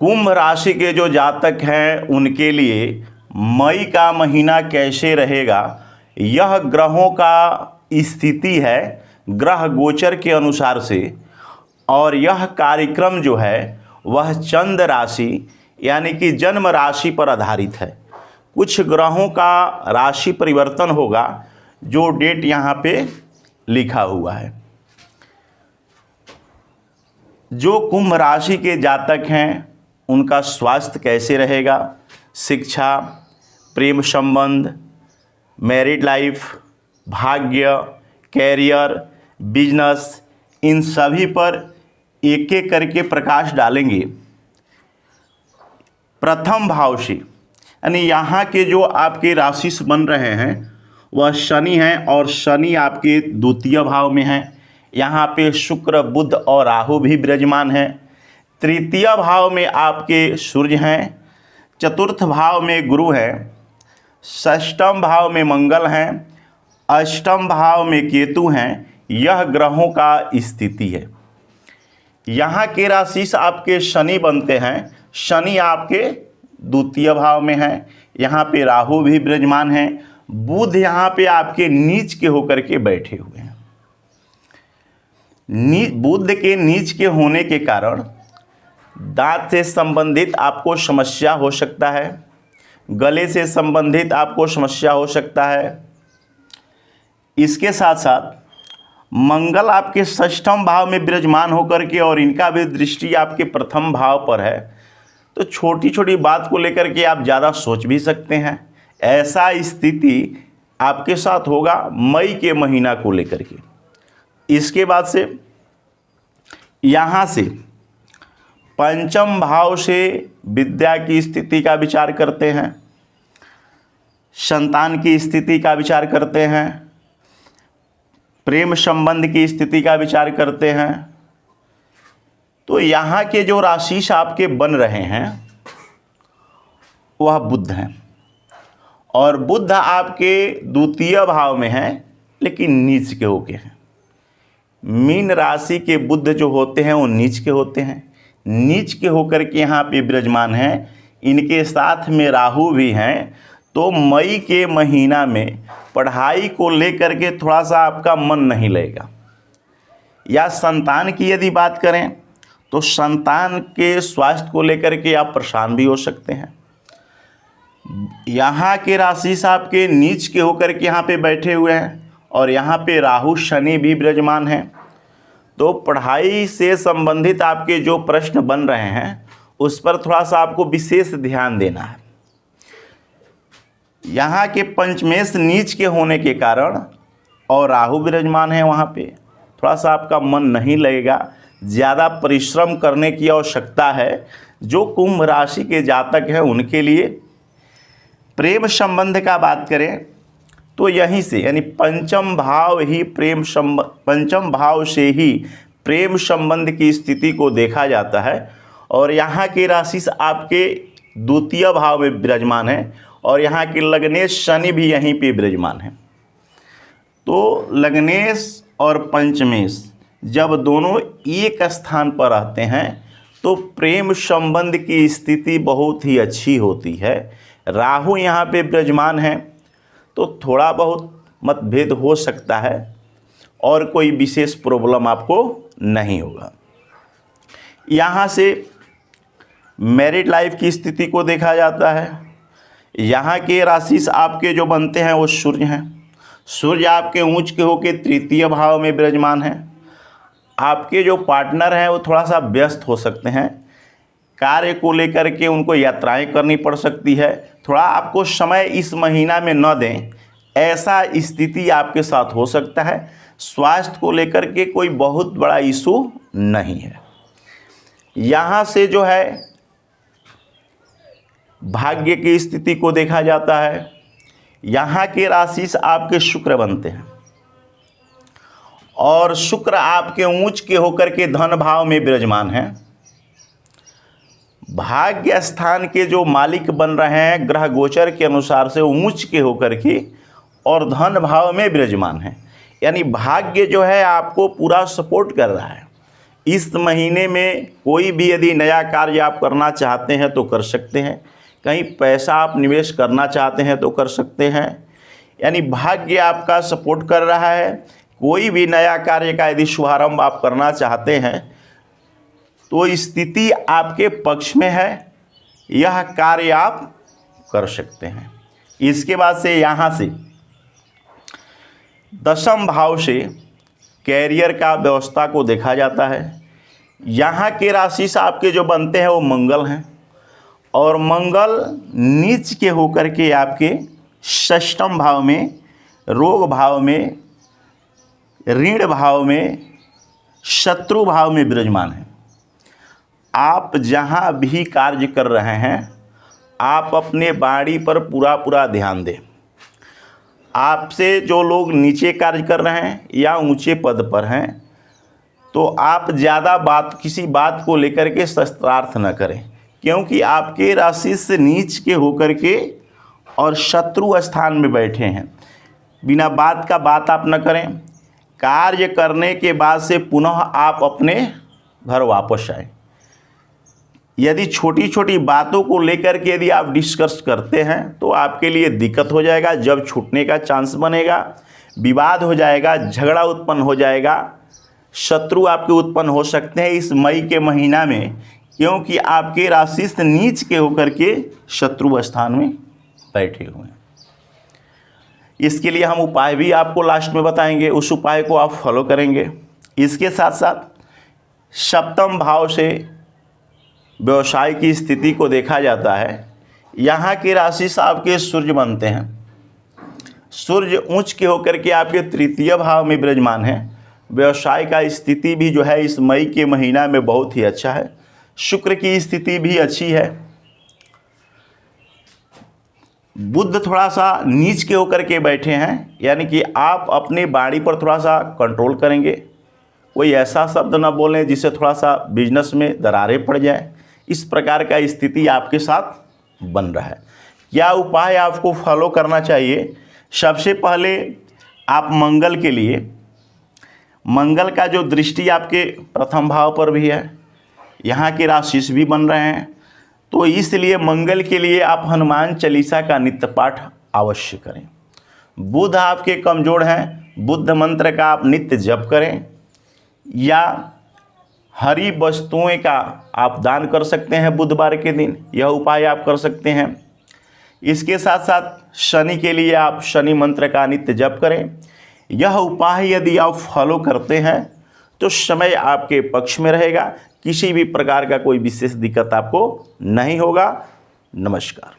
कुंभ राशि के जो जातक हैं उनके लिए मई का महीना कैसे रहेगा, यह ग्रहों का स्थिति है ग्रह गोचर के अनुसार से। और यह कार्यक्रम जो है वह चंद्र राशि यानी कि जन्म राशि पर आधारित है। कुछ ग्रहों का राशि परिवर्तन होगा जो डेट यहाँ पे लिखा हुआ है। जो कुंभ राशि के जातक हैं उनका स्वास्थ्य कैसे रहेगा, शिक्षा, प्रेम संबंध, मैरिड लाइफ, भाग्य, कैरियर, बिजनेस, इन सभी पर एक एक करके प्रकाश डालेंगे। प्रथम भाव से यानी यहाँ के जो आपके राशि से बन रहे हैं वह शनि हैं और शनि आपके द्वितीय भाव में हैं। यहाँ पे शुक्र, बुध और राहु भी विराजमान हैं। तृतीय भाव में आपके सूर्य हैं, चतुर्थ भाव में गुरु हैं, षष्ठम भाव में मंगल हैं, अष्टम भाव में केतु हैं। यह ग्रहों का स्थिति है। यहाँ के राशि से आपके शनि बनते हैं। शनि आपके द्वितीय भाव में हैं। यहाँ पे राहु भी विराजमान हैं। बुध यहाँ पे आपके नीच के होकर के बैठे हुए हैं। बुध के नीच के होने के कारण दांत से संबंधित आपको समस्या हो सकता है, गले से संबंधित आपको समस्या हो सकता है। इसके साथ साथ मंगल आपके षष्ठम भाव में विराजमान होकर के और इनका भी दृष्टि आपके प्रथम भाव पर है, तो छोटी छोटी बात को लेकर के आप ज़्यादा सोच भी सकते हैं। ऐसा स्थिति आपके साथ होगा मई के महीना को लेकर के। इसके बाद से यहाँ से पंचम भाव से विद्या की स्थिति का विचार करते हैं, संतान की स्थिति का विचार करते हैं, प्रेम संबंध की स्थिति का विचार करते हैं। तो यहाँ के जो राशि आपके बन रहे हैं वह बुध हैं और बुध आपके द्वितीय भाव में हैं लेकिन नीच के होके हैं। मीन राशि के बुध जो होते हैं वो नीच के होते हैं। नीच के होकर के यहाँ पे विराजमान हैं। इनके साथ में राहु भी हैं। तो मई के महीना में पढ़ाई को लेकर के थोड़ा सा आपका मन नहीं लगेगा। या संतान की यदि बात करें तो संतान के स्वास्थ्य को लेकर के आप परेशान भी हो सकते हैं। यहाँ के राशि से आपके नीच के होकर के यहाँ पे बैठे हुए हैं और यहाँ पे राहु शनि भी विराजमान हैं। तो पढ़ाई से संबंधित आपके जो प्रश्न बन रहे हैं उस पर थोड़ा सा आपको विशेष ध्यान देना है। यहाँ के पंचमेश नीच के होने के कारण और राहु विराजमान है, वहाँ पे थोड़ा सा आपका मन नहीं लगेगा। ज़्यादा परिश्रम करने की आवश्यकता है। जो कुंभ राशि के जातक हैं उनके लिए प्रेम संबंध का बात करें तो यहीं से यानी पंचम भाव से ही प्रेम संबंध की स्थिति को देखा जाता है। और यहाँ के राशि से आपके द्वितीय भाव में विराजमान है और यहाँ के लग्नेश शनि भी यहीं पे विराजमान है। तो लग्नेश और पंचमेश जब दोनों एक स्थान पर रहते हैं तो प्रेम संबंध की स्थिति बहुत ही अच्छी होती है। राहु यहाँ पे विराजमान है तो थोड़ा बहुत मतभेद हो सकता है और कोई विशेष प्रॉब्लम आपको नहीं होगा। यहाँ से मैरिड लाइफ की स्थिति को देखा जाता है। यहाँ के राशि से आपके जो बनते हैं वो सूर्य हैं। सूर्य आपके ऊंच के होके तृतीय भाव में विराजमान हैं। आपके जो पार्टनर हैं वो थोड़ा सा व्यस्त हो सकते हैं। कार्य को लेकर के उनको यात्राएं करनी पड़ सकती है। थोड़ा आपको समय इस महीना में न दें, ऐसा स्थिति आपके साथ हो सकता है। स्वास्थ्य को लेकर के कोई बहुत बड़ा इशू नहीं है। यहाँ से जो है भाग्य की स्थिति को देखा जाता है। यहाँ के राशि से आपके शुक्र बनते हैं और शुक्र आपके ऊंच के होकर के धन भाव में विराजमान हैं। भाग्य स्थान के जो मालिक बन रहे हैं ग्रह गोचर के अनुसार से ऊंच के होकर के और धन भाव में विराजमान हैं। यानी भाग्य जो है आपको पूरा सपोर्ट कर रहा है। इस महीने में कोई भी यदि नया कार्य आप करना चाहते हैं तो कर सकते हैं, कहीं पैसा आप निवेश करना चाहते हैं तो कर सकते हैं, यानी भाग्य आपका सपोर्ट कर रहा है। कोई भी नया कार्य का यदि शुभारंभ आप करना चाहते हैं तो स्थिति आपके पक्ष में है, यह कार्य आप कर सकते हैं। इसके बाद से यहाँ से दशम भाव से कैरियर का व्यवस्था को देखा जाता है। यहाँ के राशि से आपके जो बनते हैं वो मंगल हैं, और मंगल नीच के होकर के आपके षष्ठम भाव में, रोग भाव में, ऋण भाव में, शत्रु भाव में विराजमान है। आप जहाँ भी कार्य कर रहे हैं आप अपने बाड़ी पर पूरा ध्यान दें। आपसे जो लोग नीचे कार्य कर रहे हैं या ऊंचे पद पर हैं तो आप ज़्यादा किसी बात को लेकर के शस्त्रार्थ न करें, क्योंकि आपके राशि से नीच के होकर के और शत्रु स्थान में बैठे हैं। बिना बात का बात आप न करें। कार्य करने के बाद से पुनः आप अपने घर वापस आए। यदि छोटी छोटी बातों को लेकर के यदि आप डिस्कस करते हैं तो आपके लिए दिक्कत हो जाएगा। जब छूटने का चांस बनेगा, विवाद हो जाएगा, झगड़ा उत्पन्न हो जाएगा, शत्रु आपके उत्पन्न हो सकते हैं इस मई के महीना में, क्योंकि आपके राशि से नीच के होकर के शत्रु स्थान में बैठे हुए हैं। इसके लिए हम उपाय भी आपको लास्ट में बताएंगे, उस उपाय को आप फॉलो करेंगे। इसके साथ साथ सप्तम भाव से व्यवसाय की स्थिति को देखा जाता है। यहाँ की राशि से आपके सूर्य बनते हैं। सूर्य उच्च के होकर के आपके तृतीय भाव में विराजमान है। व्यवसाय का स्थिति भी जो है इस मई के महीना में बहुत ही अच्छा है। शुक्र की स्थिति भी अच्छी है। बुध थोड़ा सा नीच के होकर के बैठे हैं, यानी कि आप अपनी बाड़ी पर थोड़ा सा कंट्रोल करेंगे। कोई ऐसा शब्द ना बोलें जिससे थोड़ा सा बिजनेस में दरारें पड़ जाए। इस प्रकार का स्थिति आपके साथ बन रहा है। क्या उपाय आपको फॉलो करना चाहिए? सबसे पहले आप मंगल के लिए, मंगल का जो दृष्टि आपके प्रथम भाव पर भी है, यहाँ के राशि भी बन रहे हैं, तो इसलिए मंगल के लिए आप हनुमान चालीसा का नित्य पाठ अवश्य करें। बुध आपके कमज़ोर हैं, बुद्ध मंत्र का आप नित्य जप करें, या हरी वस्तुएं का आप दान कर सकते हैं बुधवार के दिन, यह उपाय आप कर सकते हैं। इसके साथ साथ शनि के लिए आप शनि मंत्र का नित्य जप करें। यह उपाय यदि आप फॉलो करते हैं तो समय आपके पक्ष में रहेगा, किसी भी प्रकार का कोई विशेष दिक्कत आपको नहीं होगा। नमस्कार।